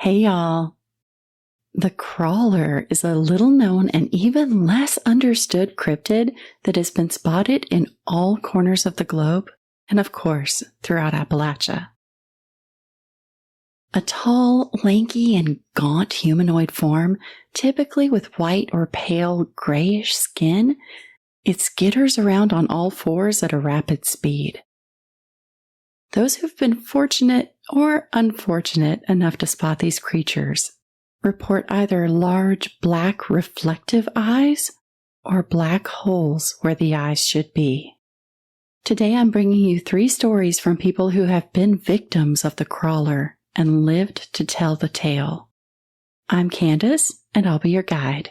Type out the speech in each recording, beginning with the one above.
Hey y'all. The crawler is a little known and even less understood cryptid that has been spotted in all corners of the globe and, of course, throughout Appalachia. A tall, lanky, and gaunt humanoid form, typically with white or pale grayish skin, it skitters around on all fours at a rapid speed. Those who've been fortunate or unfortunate enough to spot these creatures report either large black reflective eyes or black holes where the eyes should be. Today I'm bringing you 3 stories from people who have been victims of the crawler and lived to tell the tale. I'm Candace, and I'll be your guide.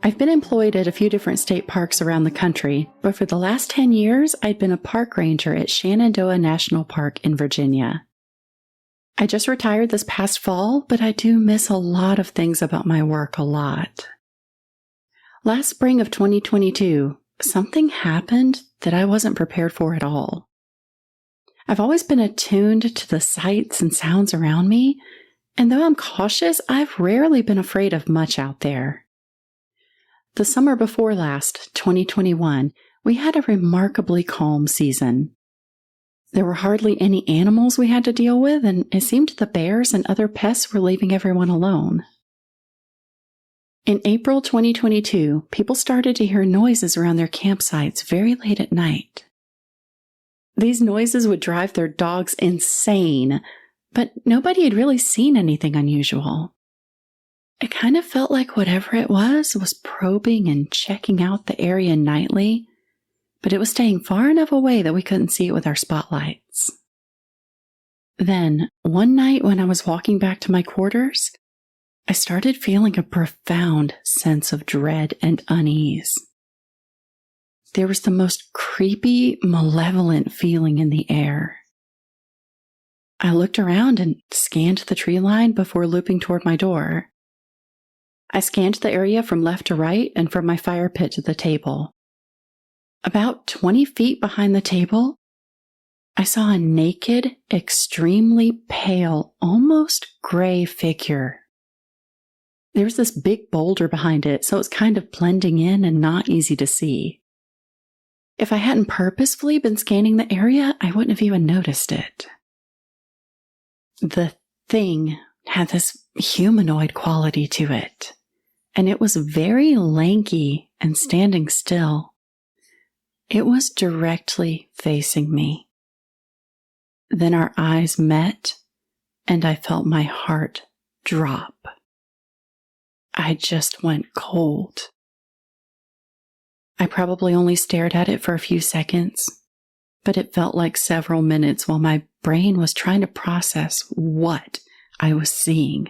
I've been employed at a few different state parks around the country, but for the last 10 years, I've been a park ranger at Shenandoah National Park in Virginia. I just retired this past fall, but I do miss a lot of things about my work a lot. Last spring of 2022, something happened that I wasn't prepared for at all. I've always been attuned to the sights and sounds around me, and though I'm cautious, I've rarely been afraid of much out there. The summer before last, 2021, we had a remarkably calm season. There were hardly any animals we had to deal with, and it seemed the bears and other pests were leaving everyone alone. In April 2022, people started to hear noises around their campsites very late at night. These noises would drive their dogs insane, but nobody had really seen anything unusual. It kind of felt like whatever it was probing and checking out the area nightly, but it was staying far enough away that we couldn't see it with our spotlights. Then, one night when I was walking back to my quarters, I started feeling a profound sense of dread and unease. There was the most creepy, malevolent feeling in the air. I looked around and scanned the tree line before looping toward my door. I scanned the area from left to right and from my fire pit to the table. About 20 feet behind the table, I saw a naked, extremely pale, almost gray figure. There was this big boulder behind it, so it was kind of blending in and not easy to see. If I hadn't purposefully been scanning the area, I wouldn't have even noticed it. The thing had this humanoid quality to it, and it was very lanky and standing still. It was directly facing me. Then our eyes met, and I felt my heart drop. I just went cold. I probably only stared at it for a few seconds, but it felt like several minutes while my brain was trying to process what I was seeing.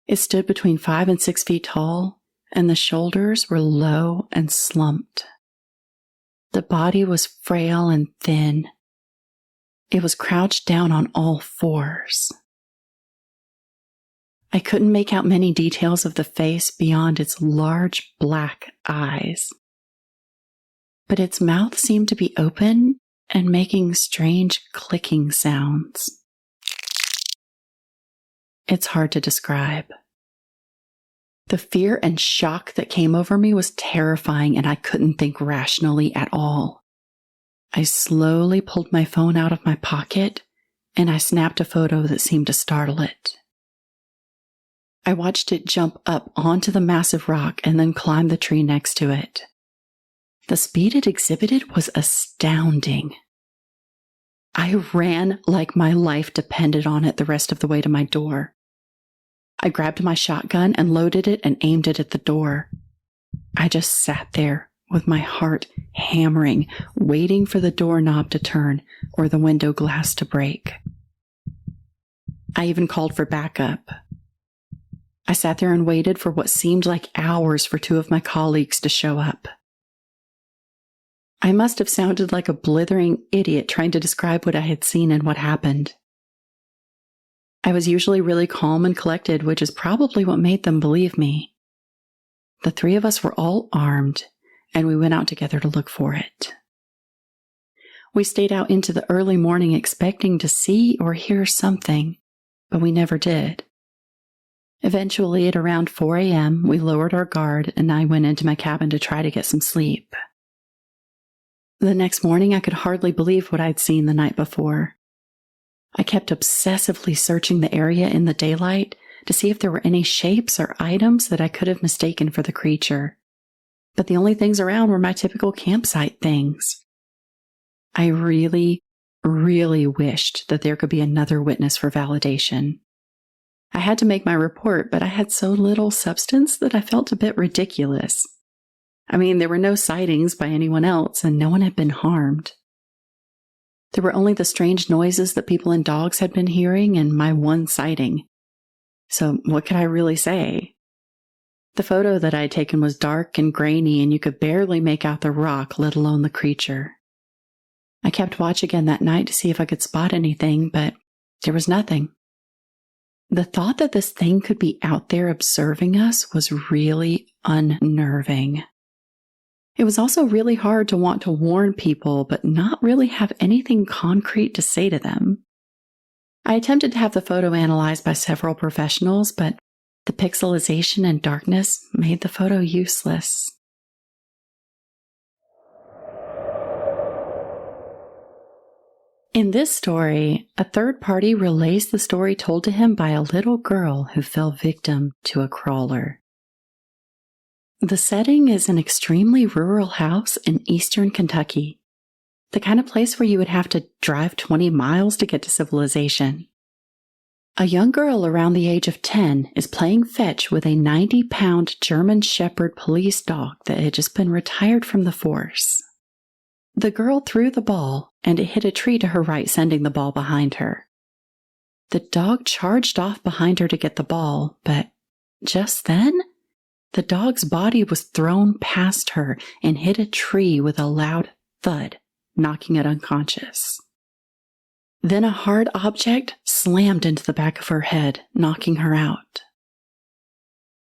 It stood between 5 and 6 feet tall, and the shoulders were low and slumped. The body was frail and thin. It was crouched down on all fours. I couldn't make out many details of the face beyond its large black eyes. But its mouth seemed to be open and making strange clicking sounds. It's hard to describe. The fear and shock that came over me was terrifying, and I couldn't think rationally at all. I slowly pulled my phone out of my pocket, and I snapped a photo that seemed to startle it. I watched it jump up onto the massive rock and then climb the tree next to it. The speed it exhibited was astounding. I ran like my life depended on it the rest of the way to my door. I grabbed my shotgun and loaded it and aimed it at the door. I just sat there with my heart hammering, waiting for the doorknob to turn or the window glass to break. I even called for backup. I sat there and waited for what seemed like hours for 2 of my colleagues to show up. I must have sounded like a blithering idiot trying to describe what I had seen and what happened. I was usually really calm and collected, which is probably what made them believe me. the three of us were all armed, and we went out together to look for it. We stayed out into the early morning expecting to see or hear something, but we never did. Eventually, at around 4 a.m., we lowered our guard and I went into my cabin to try to get some sleep. The next morning, I could hardly believe what I'd seen the night before. I kept obsessively searching the area in the daylight to see if there were any shapes or items that I could have mistaken for the creature. But the only things around were my typical campsite things. I really, really wished that there could be another witness for validation. I had to make my report, but I had so little substance that I felt a bit ridiculous. I mean, there were no sightings by anyone else, and no one had been harmed. There were only the strange noises that people and dogs had been hearing and my one sighting. So what could I really say? The photo that I had taken was dark and grainy, and you could barely make out the rock, let alone the creature. I kept watch again that night to see if I could spot anything, but there was nothing. The thought that this thing could be out there observing us was really unnerving. It was also really hard to want to warn people, but not really have anything concrete to say to them. I attempted to have the photo analyzed by several professionals, but the pixelization and darkness made the photo useless. In this story, a third party relays the story told to him by a little girl who fell victim to a crawler. The setting is an extremely rural house in eastern Kentucky, the kind of place where you would have to drive 20 miles to get to civilization. A young girl around the age of 10 is playing fetch with a 90-pound German Shepherd police dog that had just been retired from the force. The girl threw the ball, and it hit a tree to her right, sending the ball behind her. The dog charged off behind her to get the ball, but just then, the dog's body was thrown past her and hit a tree with a loud thud, knocking it unconscious. Then a hard object slammed into the back of her head, knocking her out.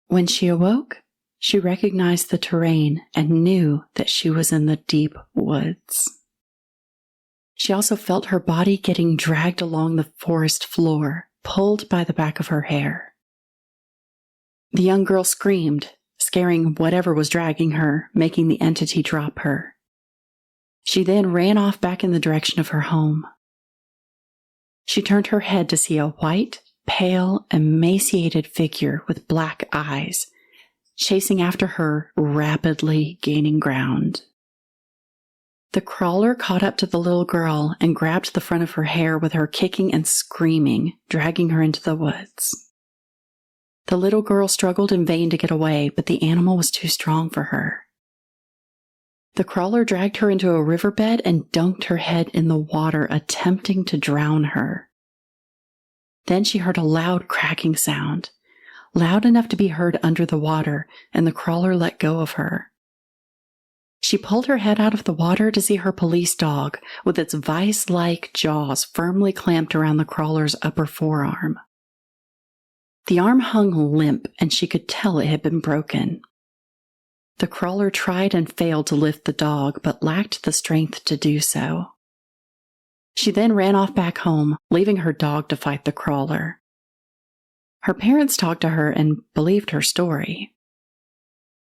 When she awoke, she recognized the terrain and knew that she was in the deep woods. She also felt her body getting dragged along the forest floor, pulled by the back of her hair. The young girl screamed, scaring whatever was dragging her, making the entity drop her. She then ran off back in the direction of her home. She turned her head to see a white, pale, emaciated figure with black eyes, chasing after her, rapidly gaining ground. The crawler caught up to the little girl and grabbed the front of her hair with her kicking and screaming, dragging her into the woods. The little girl struggled in vain to get away, but the animal was too strong for her. The crawler dragged her into a riverbed and dunked her head in the water, attempting to drown her. Then she heard a loud cracking sound, loud enough to be heard under the water, and the crawler let go of her. She pulled her head out of the water to see her police dog, with its vice-like jaws firmly clamped around the crawler's upper forearm. The arm hung limp, and she could tell it had been broken. The crawler tried and failed to lift the dog, but lacked the strength to do so. She then ran off back home, leaving her dog to fight the crawler. Her parents talked to her and believed her story.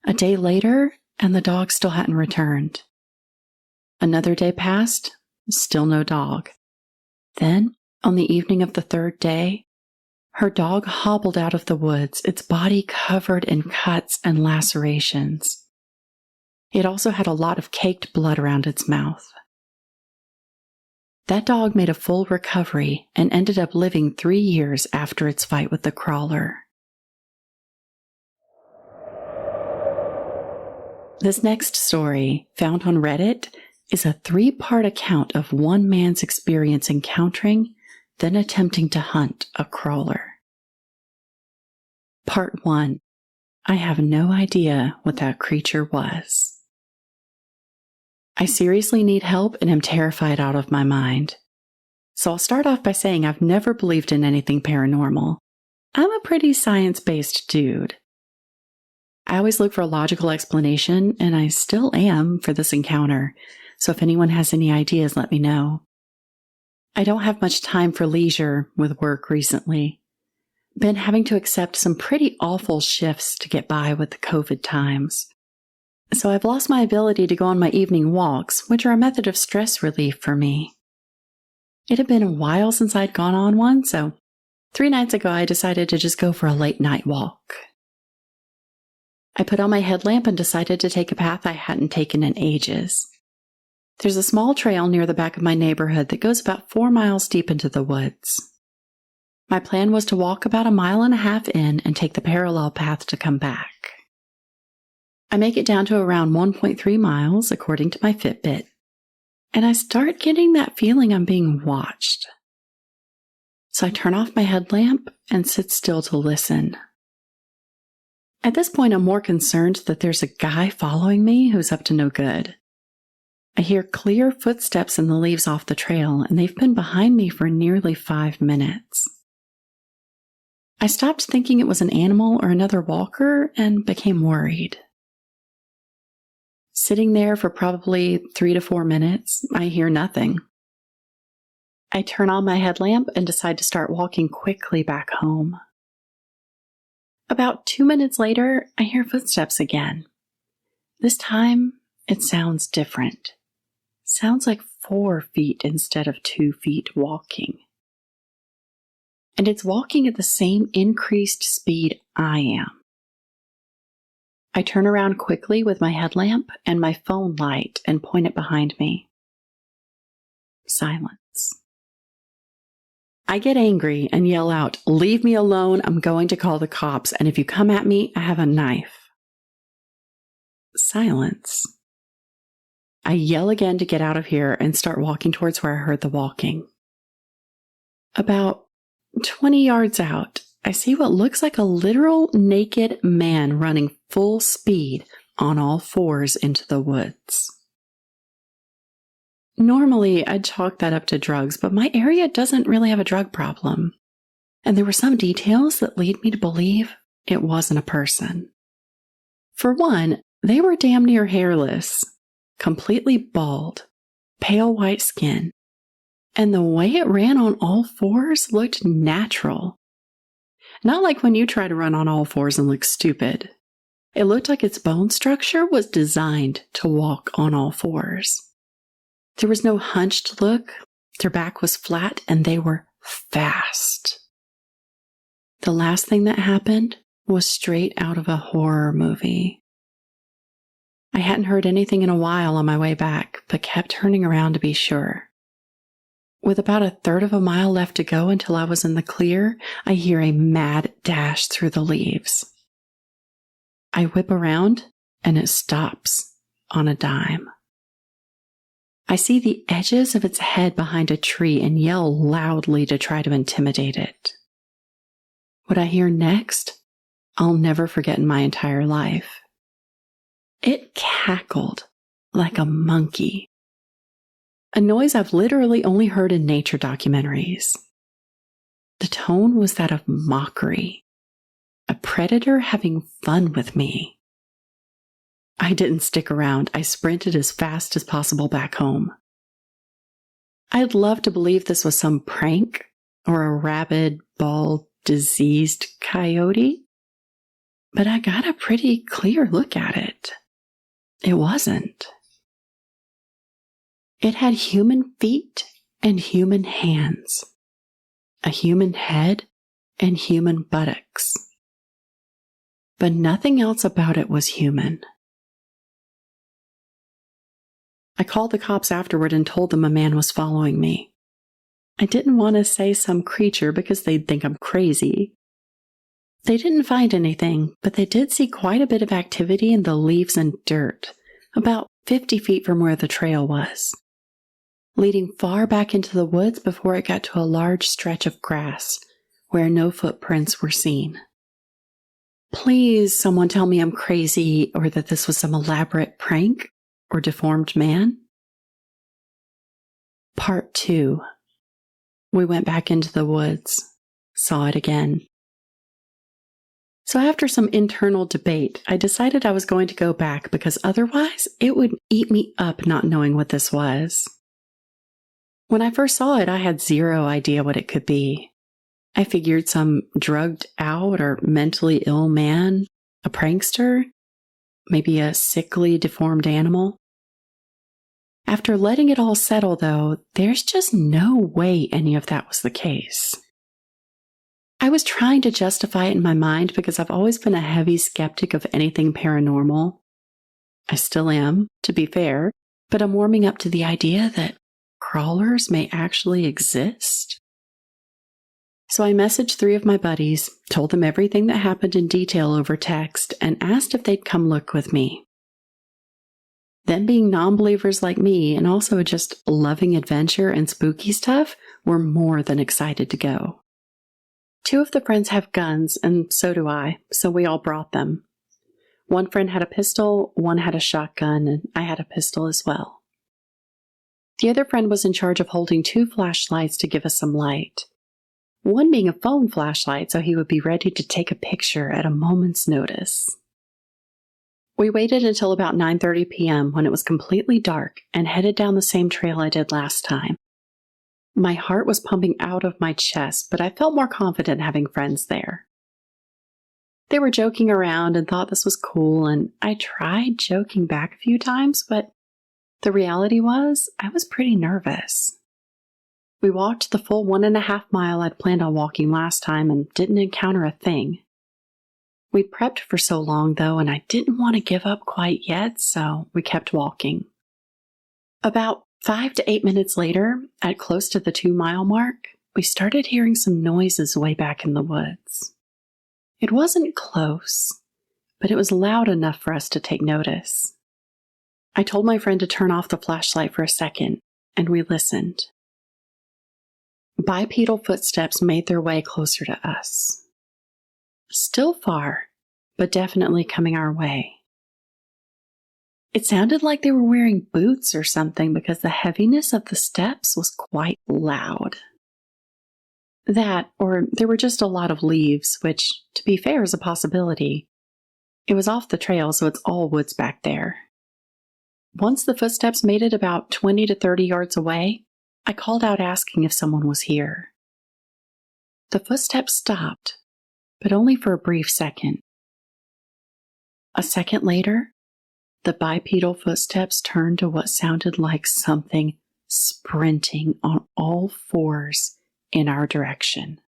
A day later, and the dog still hadn't returned. Another day passed, still no dog. Then, on the evening of the third day, her dog hobbled out of the woods, its body covered in cuts and lacerations. It also had a lot of caked blood around its mouth. That dog made a full recovery and ended up living 3 years after its fight with the crawler. This next story, found on Reddit, is a 3-part account of one man's experience encountering, then attempting to hunt a crawler. Part 1. I have no idea what that creature was. I seriously need help and am terrified out of my mind. So I'll start off by saying I've never believed in anything paranormal. I'm a pretty science-based dude. I always look for a logical explanation, and I still am for this encounter, so if anyone has any ideas, let me know. I don't have much time for leisure with work recently. Been having to accept some pretty awful shifts to get by with the COVID times. So I've lost my ability to go on my evening walks, which are a method of stress relief for me. It had been a while since I'd gone on one, so 3 nights ago I decided to just go for a late night walk. I put on my headlamp and decided to take a path I hadn't taken in ages. There's a small trail near the back of my neighborhood that goes about 4 miles deep into the woods. My plan was to walk about 1.5 miles in and take the parallel path to come back. I make it down to around 1.3 miles, according to my Fitbit, and I start getting that feeling I'm being watched. So I turn off my headlamp and sit still to listen. At this point, I'm more concerned that there's a guy following me who's up to no good. I hear clear footsteps in the leaves off the trail, and they've been behind me for nearly 5 minutes. I stopped thinking it was an animal or another walker and became worried. Sitting there for probably 3 to 4 minutes, I hear nothing. I turn on my headlamp and decide to start walking quickly back home. About 2 minutes later, I hear footsteps again. This time, it sounds different. Sounds like 4 feet instead of 2 feet walking. And it's walking at the same increased speed I am. I turn around quickly with my headlamp and my phone light and point it behind me. Silence. I get angry and yell out, "Leave me alone, I'm going to call the cops, and if you come at me, I have a knife." Silence. I yell again to get out of here and start walking towards where I heard the walking. About 20 yards out, I see what looks like a literal naked man running full speed on all 4s into the woods. Normally, I'd chalk that up to drugs, but my area doesn't really have a drug problem. And there were some details that lead me to believe it wasn't a person. For one, they were damn near hairless, completely bald, pale white skin, and the way it ran on all 4s looked natural. Not like when you try to run on all 4s and look stupid. It looked like its bone structure was designed to walk on all 4s. There was no hunched look, their back was flat, and they were fast. The last thing that happened was straight out of a horror movie. I hadn't heard anything in a while on my way back, but kept turning around to be sure. With about 1/3 of a mile left to go until I was in the clear, I hear a mad dash through the leaves. I whip around, and it stops on a dime. I see the edges of its head behind a tree and yell loudly to try to intimidate it. What I hear next, I'll never forget in my entire life. It cackled like a monkey. A noise I've literally only heard in nature documentaries. The tone was that of mockery. A predator having fun with me. I didn't stick around. I sprinted as fast as possible back home. I'd love to believe this was some prank or a rabid, bald, diseased coyote, but I got a pretty clear look at it. It wasn't. It had human feet and human hands, a human head and human buttocks, but nothing else about it was human. I called the cops afterward and told them a man was following me. I didn't want to say some creature because they'd think I'm crazy. They didn't find anything, but they did see quite a bit of activity in the leaves and dirt, about 50 feet from where the trail was, leading far back into the woods before it got to a large stretch of grass where no footprints were seen. Please, someone tell me I'm crazy or that this was some elaborate prank or deformed man. Part 2. We went back into the woods, saw it again. So after some internal debate, I decided I was going to go back because otherwise it would eat me up not knowing what this was. When I first saw it, I had zero idea what it could be. I figured some drugged out or mentally ill man, a prankster, maybe a sickly, deformed animal. After letting it all settle, though, there's just no way any of that was the case. I was trying to justify it in my mind because I've always been a heavy skeptic of anything paranormal. I still am, to be fair, but I'm warming up to the idea that crawlers may actually exist. So I messaged 3 of my buddies, told them everything that happened in detail over text, and asked if they'd come look with me. Them being non-believers like me and also just loving adventure and spooky stuff were more than excited to go. 2 of the friends have guns, and so do I, so we all brought them. One friend had a pistol, one had a shotgun, and I had a pistol as well. The other friend was in charge of holding 2 flashlights to give us some light. One being a phone flashlight so he would be ready to take a picture at a moment's notice. We waited until about 9:30 p.m. when it was completely dark and headed down the same trail I did last time. My heart was pumping out of my chest, but I felt more confident having friends there. They were joking around and thought this was cool, and I tried joking back a few times, but the reality was I was pretty nervous. We walked the full 1.5 mile I'd planned on walking last time and didn't encounter a thing. We'd prepped for so long, though, and I didn't want to give up quite yet, so we kept walking. About 5 to 8 minutes later, at close to the 2-mile mark, we started hearing some noises way back in the woods. It wasn't close, but it was loud enough for us to take notice. I told my friend to turn off the flashlight for a second, and we listened. Bipedal footsteps made their way closer to us. Still far, but definitely coming our way. It sounded like they were wearing boots or something because the heaviness of the steps was quite loud. That, or there were just a lot of leaves, which, to be fair, is a possibility. It was off the trail, so it's all woods back there. Once the footsteps made it about 20 to 30 yards away, I called out asking if someone was here. The footsteps stopped, but only for a brief second. A second later, the bipedal footsteps turned to what sounded like something sprinting on all 4s in our direction.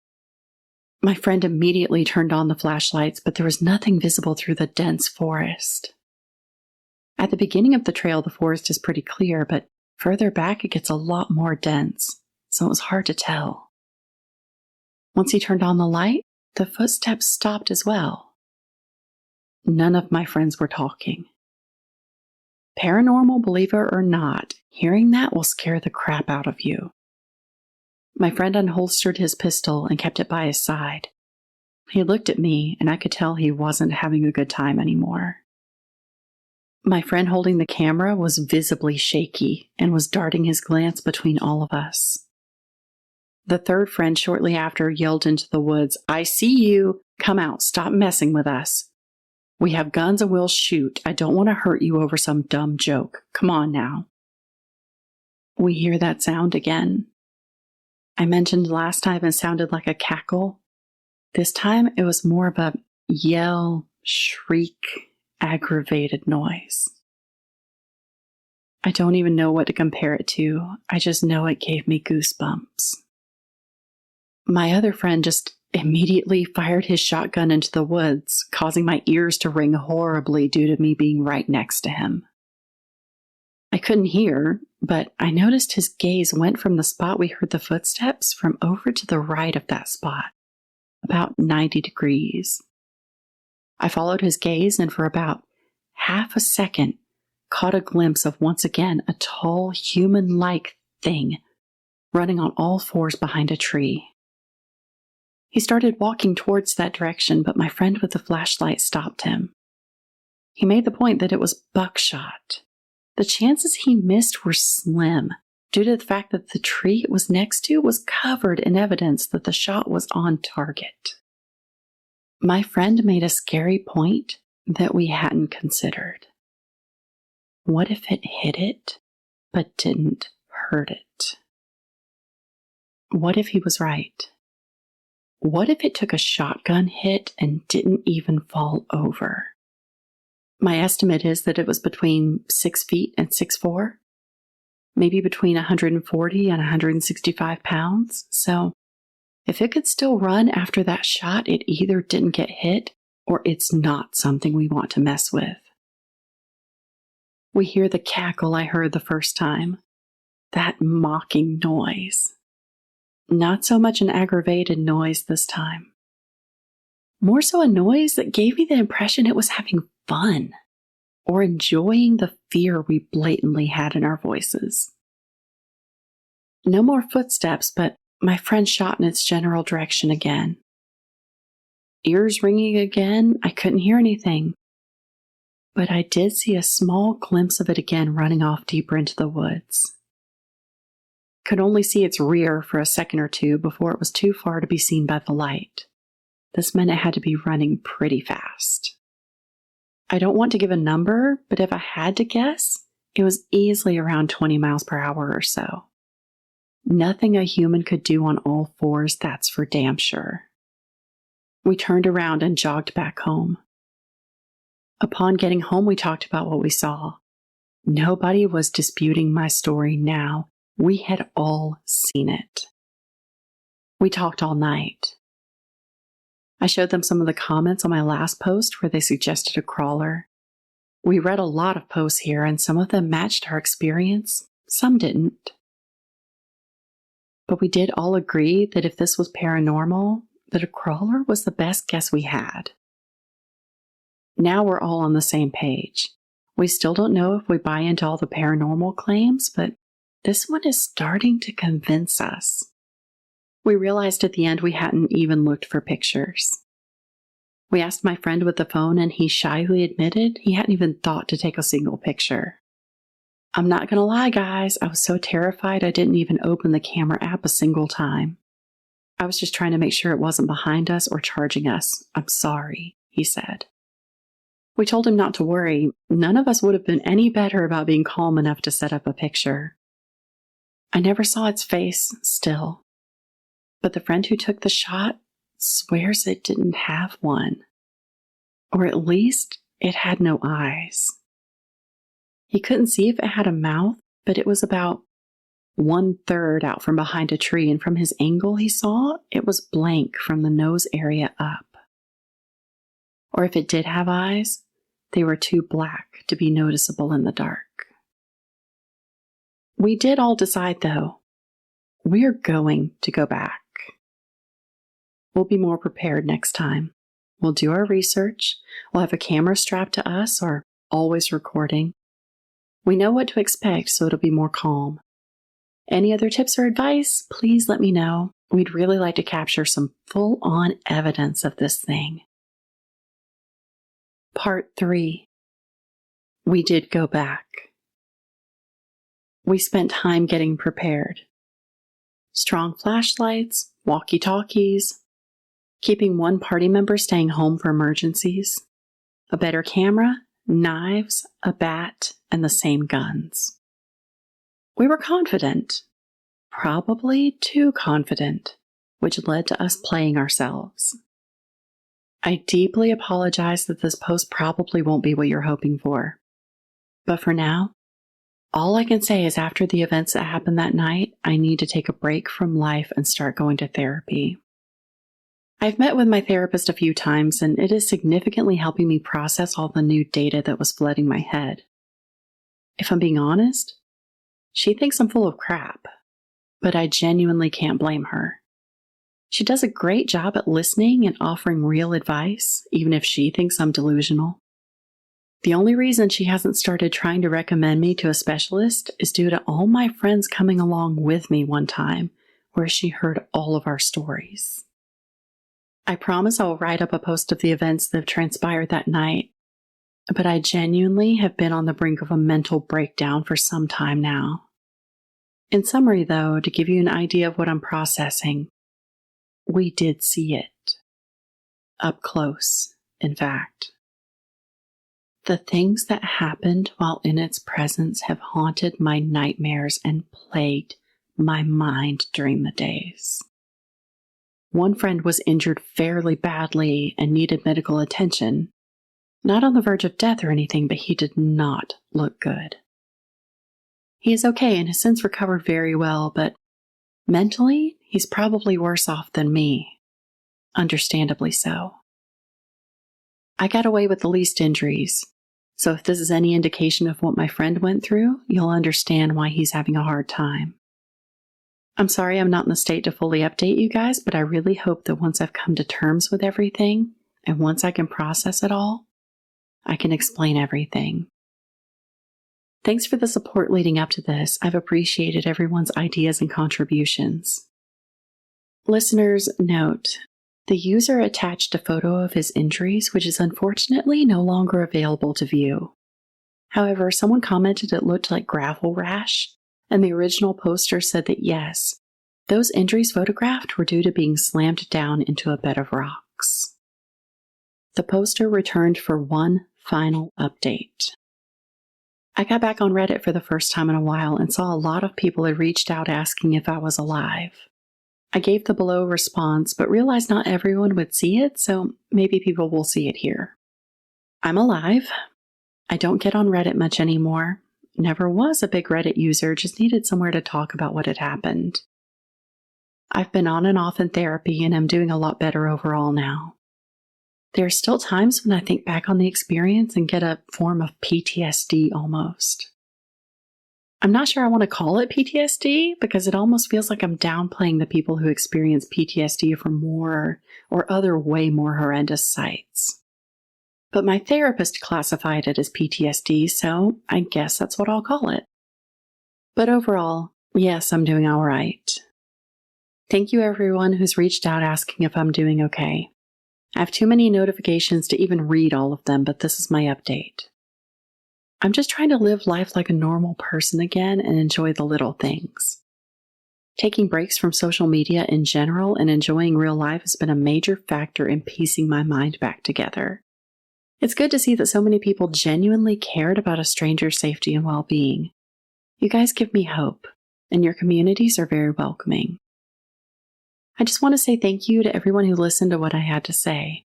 My friend immediately turned on the flashlights, but there was nothing visible through the dense forest. At the beginning of the trail, the forest is pretty clear, but further back it gets a lot more dense, so it was hard to tell. Once he turned on the light, the footsteps stopped as well. None of my friends were talking. Paranormal believer or not, hearing that will scare the crap out of you. My friend unholstered his pistol and kept it by his side. He looked at me, and I could tell he wasn't having a good time anymore. My friend holding the camera was visibly shaky and was darting his glance between all of us. The third friend shortly after yelled into the woods, "I see you! Come out, stop messing with us. We have guns and we'll shoot. I don't want to hurt you over some dumb joke. Come on now." We hear that sound again. I mentioned last time it sounded like a cackle. This time it was more of a yell, shriek, aggravated noise. I don't even know what to compare it to. I just know it gave me goosebumps. My other friend just immediately fired his shotgun into the woods, causing my ears to ring horribly due to me being right next to him. I couldn't hear, but I noticed his gaze went from the spot we heard the footsteps from over to the right of that spot, about 90 degrees. I followed his gaze and for about half a second caught a glimpse of once again a tall human-like thing running on all 4s behind a tree. He started walking towards that direction, but my friend with the flashlight stopped him. He made the point that it was buckshot. The chances he missed were slim, due to the fact that the tree it was next to was covered in evidence that the shot was on target. My friend made a scary point that we hadn't considered. What if it hit it, but didn't hurt it? What if he was right? What if it took a shotgun hit and didn't even fall over? My estimate is that it was between 6 feet and 6'4", maybe between 140 and 165 pounds. So if it could still run after that shot, it either didn't get hit or it's not something we want to mess with. We hear the cackle I heard the first time, that mocking noise. Not so much an aggravated noise this time. More so a noise that gave me the impression it was having fun or enjoying the fear we blatantly had in our voices. No more footsteps, but my friend shot in its general direction again. Ears ringing again, I couldn't hear anything. But I did see a small glimpse of it again running off deeper into the woods. Could only see its rear for a second or two before it was too far to be seen by the light. This meant it had to be running pretty fast. I don't want to give a number, but if I had to guess, it was easily around 20 miles per hour or so. Nothing a human could do on all fours, that's for damn sure. We turned around and jogged back home. Upon getting home, we talked about what we saw. Nobody was disputing my story now. We had all seen it. We talked all night. I showed them some of the comments on my last post where they suggested a crawler. We read a lot of posts here, and some of them matched our experience, some didn't. But we did all agree that if this was paranormal, that a crawler was the best guess we had. Now we're all on the same page. We still don't know if we buy into all the paranormal claims, but this one is starting to convince us. We realized at the end we hadn't even looked for pictures. We asked my friend with the phone, and he shyly admitted he hadn't even thought to take a single picture. I'm not gonna lie, guys, I was so terrified I didn't even open the camera app a single time. I was just trying to make sure it wasn't behind us or charging us. I'm sorry, he said. We told him not to worry. None of us would have been any better about being calm enough to set up a picture. I never saw its face still, but the friend who took the shot swears it didn't have one, or at least it had no eyes. He couldn't see if it had a mouth, but it was about 1/3 out from behind a tree, and from his angle he saw, it was blank from the nose area up. Or if it did have eyes, they were too black to be noticeable in the dark. We did all decide, though, we're going to go back. We'll be more prepared next time. We'll do our research. We'll have a camera strapped to us or always recording. We know what to expect, so it'll be more calm. Any other tips or advice, please let me know. We'd really like to capture some full-on evidence of this thing. Part 3. We did go back. We spent time getting prepared. Strong flashlights, walkie-talkies, keeping one party member staying home for emergencies, a better camera, knives, a bat, and the same guns. We were confident, probably too confident, which led to us playing ourselves. I deeply apologize that this post probably won't be what you're hoping for. But for now, all I can say is after the events that happened that night, I need to take a break from life and start going to therapy. I've met with my therapist a few times, and it is significantly helping me process all the new data that was flooding my head. If I'm being honest, she thinks I'm full of crap, but I genuinely can't blame her. She does a great job at listening and offering real advice, even if she thinks I'm delusional. The only reason she hasn't started trying to recommend me to a specialist is due to all my friends coming along with me one time, where she heard all of our stories. I promise I will write up a post of the events that have transpired that night, but I genuinely have been on the brink of a mental breakdown for some time now. In summary, though, to give you an idea of what I'm processing, we did see it. Up close, in fact. The things that happened while in its presence have haunted my nightmares and plagued my mind during the days. One friend was injured fairly badly and needed medical attention. Not on the verge of death or anything, but he did not look good. He is okay and has since recovered very well, but mentally, he's probably worse off than me. Understandably so. I got away with the least injuries, so if this is any indication of what my friend went through, you'll understand why he's having a hard time. I'm sorry I'm not in the state to fully update you guys, but I really hope that once I've come to terms with everything, and once I can process it all, I can explain everything. Thanks for the support leading up to this. I've appreciated everyone's ideas and contributions. Listeners, note, the user attached a photo of his injuries, which is unfortunately no longer available to view. However, someone commented it looked like gravel rash, and the original poster said that yes, those injuries photographed were due to being slammed down into a bed of rocks. The poster returned for one final update. I got back on Reddit for the first time in a while and saw a lot of people had reached out asking if I was alive. I gave the below response, but realized not everyone would see it, so maybe people will see it here. I'm alive. I don't get on Reddit much anymore. Never was a big Reddit user, just needed somewhere to talk about what had happened. I've been on and off in therapy and I'm doing a lot better overall now. There are still times when I think back on the experience and get a form of PTSD almost. I'm not sure I want to call it PTSD because it almost feels like I'm downplaying the people who experience PTSD from war or other way more horrendous sights. But my therapist classified it as PTSD, so I guess that's what I'll call it. But overall, yes, I'm doing all right. Thank you everyone who's reached out asking if I'm doing okay. I have too many notifications to even read all of them, but this is my update. I'm just trying to live life like a normal person again and enjoy the little things. Taking breaks from social media in general and enjoying real life has been a major factor in piecing my mind back together. It's good to see that so many people genuinely cared about a stranger's safety and well-being. You guys give me hope, and your communities are very welcoming. I just want to say thank you to everyone who listened to what I had to say.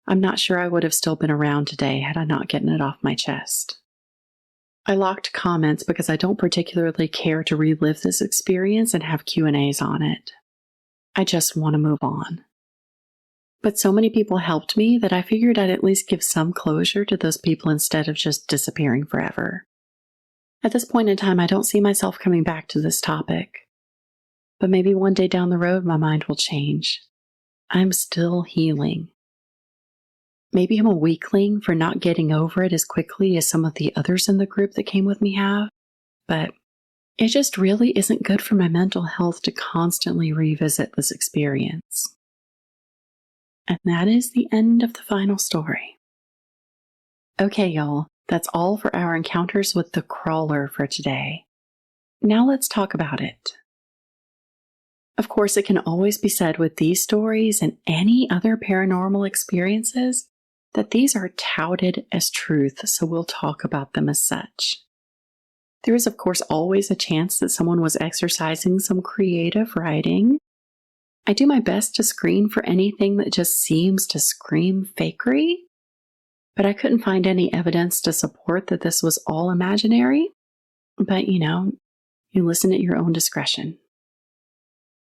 I'm not sure I would have still been around today had I not gotten it off my chest. I locked comments because I don't particularly care to relive this experience and have Q&As on it. I just want to move on. But so many people helped me that I figured I'd at least give some closure to those people instead of just disappearing forever. At this point in time, I don't see myself coming back to this topic. But maybe one day down the road, my mind will change. I'm still healing. Maybe I'm a weakling for not getting over it as quickly as some of the others in the group that came with me have, but it just really isn't good for my mental health to constantly revisit this experience. And that is the end of the final story. Okay, y'all, that's all for our encounters with the crawler for today. Now let's talk about it. Of course, it can always be said with these stories and any other paranormal experiences that these are touted as truth, so we'll talk about them as such. There is, of course, always a chance that someone was exercising some creative writing. I do my best to screen for anything that just seems to scream fakery, but I couldn't find any evidence to support that this was all imaginary. But, you listen at your own discretion.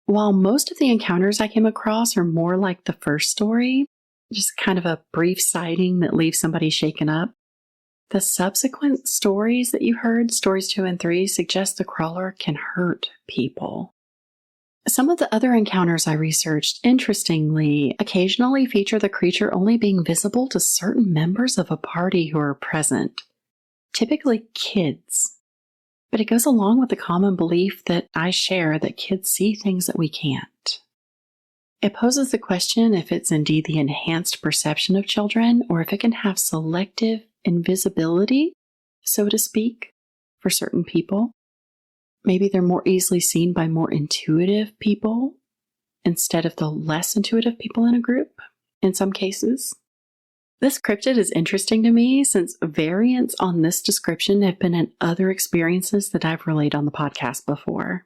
While most of the encounters I came across are more like the first story, just kind of a brief sighting that leaves somebody shaken up, the subsequent stories that you heard, stories 2 and 3, suggest the crawler can hurt people. Some of the other encounters I researched, interestingly, occasionally feature the creature only being visible to certain members of a party who are present, typically kids. But it goes along with the common belief that I share that kids see things that we can't. It poses the question if it's indeed the enhanced perception of children or if it can have selective invisibility, so to speak, for certain people. Maybe they're more easily seen by more intuitive people instead of the less intuitive people in a group. in some cases. This cryptid is interesting to me since variants on this description have been in other experiences that I've relayed on the podcast before.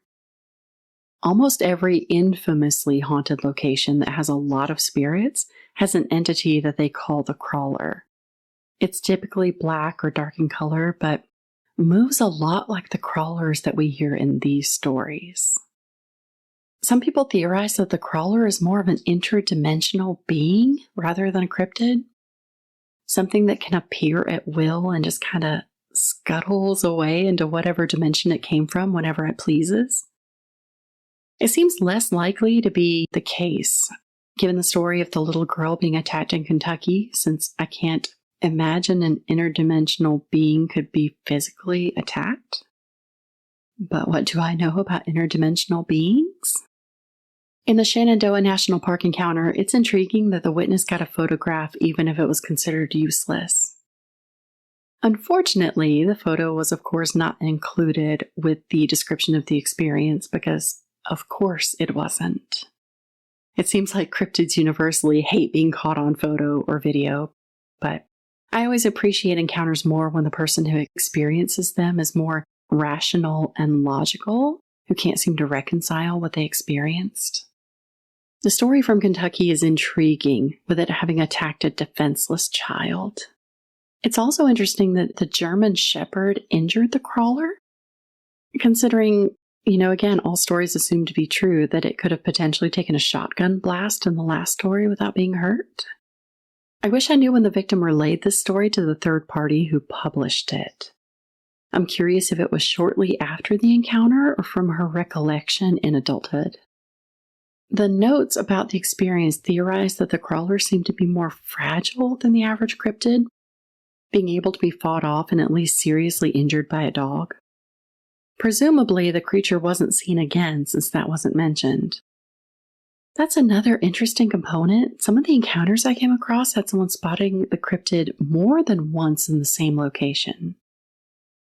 Almost every infamously haunted location that has a lot of spirits has an entity that they call the crawler. It's typically black or dark in color, but moves a lot like the crawlers that we hear in these stories. Some people theorize that the crawler is more of an interdimensional being rather than a cryptid. Something that can appear at will and just kind of scuttles away into whatever dimension it came from whenever it pleases. It seems less likely to be the case, given the story of the little girl being attacked in Kentucky, since I can't imagine an interdimensional being could be physically attacked. But what do I know about interdimensional beings? In the Shenandoah National Park encounter, it's intriguing that the witness got a photograph even if it was considered useless. Unfortunately, the photo was of course not included with the description of the experience because, of course, it wasn't. It seems like cryptids universally hate being caught on photo or video, but I always appreciate encounters more when the person who experiences them is more rational and logical, who can't seem to reconcile what they experienced. The story from Kentucky is intriguing, with it having attacked a defenseless child. It's also interesting that the German Shepherd injured the crawler, considering, again, all stories assume to be true that it could have potentially taken a shotgun blast in the last story without being hurt. I wish I knew when the victim relayed this story to the third party who published it. I'm curious if it was shortly after the encounter or from her recollection in adulthood. The notes about the experience theorize that the crawler seemed to be more fragile than the average cryptid, being able to be fought off and at least seriously injured by a dog. Presumably, the creature wasn't seen again since that wasn't mentioned. That's another interesting component. Some of the encounters I came across had someone spotting the cryptid more than once in the same location.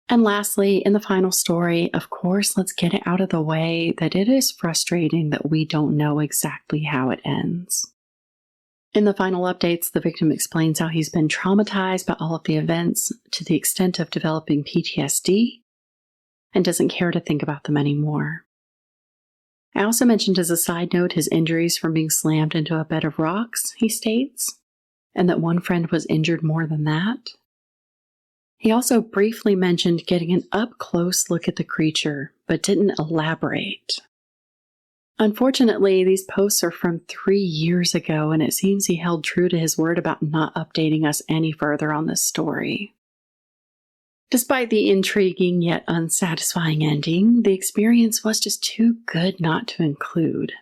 And lastly, in the final story, of course, let's get it out of the way that it is frustrating that we don't know exactly how it ends. In the final updates, the victim explains how he's been traumatized by all of the events to the extent of developing PTSD and doesn't care to think about them anymore. I also mentioned as a side note his injuries from being slammed into a bed of rocks, he states, and that one friend was injured more than that. He also briefly mentioned getting an up-close look at the creature, but didn't elaborate. Unfortunately, these posts are from 3 years ago, and it seems he held true to his word about not updating us any further on this story. Despite the intriguing yet unsatisfying ending, the experience was just too good not to include.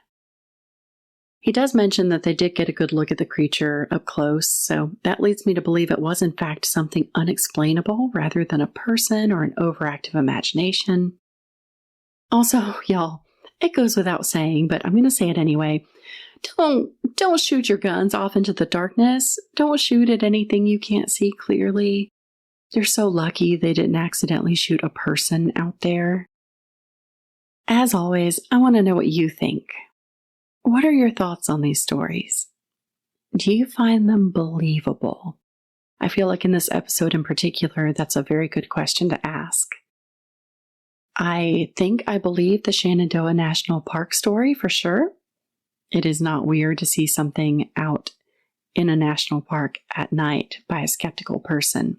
He does mention that they did get a good look at the creature up close, so that leads me to believe it was in fact something unexplainable rather than a person or an overactive imagination. Also, y'all, it goes without saying, but I'm going to say it anyway. Don't shoot your guns off into the darkness. Don't shoot at anything you can't see clearly. They're so lucky they didn't accidentally shoot a person out there. As always, I want to know what you think. What are your thoughts on these stories? Do you find them believable? I feel like in this episode in particular, that's a very good question to ask. I think I believe the Shenandoah National Park story for sure. It is not weird to see something out in a national park at night by a skeptical person.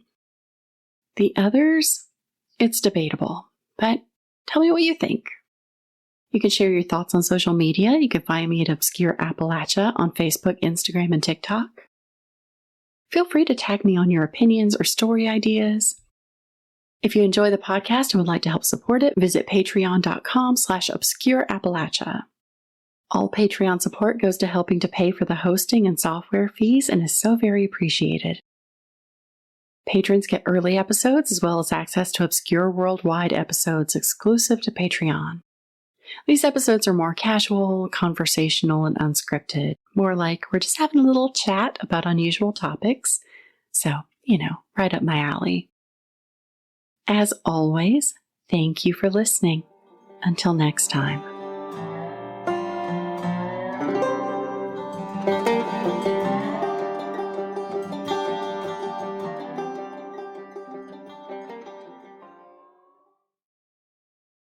The others, it's debatable, but tell me what you think. You can share your thoughts on social media. You can find me at obscureappalachia on Facebook, Instagram, and TikTok. Feel free to tag me on your opinions or story ideas. If you enjoy the podcast and would like to help support it, visit patreon.com/obscureappalachia. All Patreon support goes to helping to pay for the hosting and software fees and is so very appreciated. Patrons get early episodes as well as access to obscure worldwide episodes exclusive to Patreon. These episodes are more casual, conversational, and unscripted, more like we're just having a little chat about unusual topics. So, right up my alley. As always, thank you for listening. Until next time.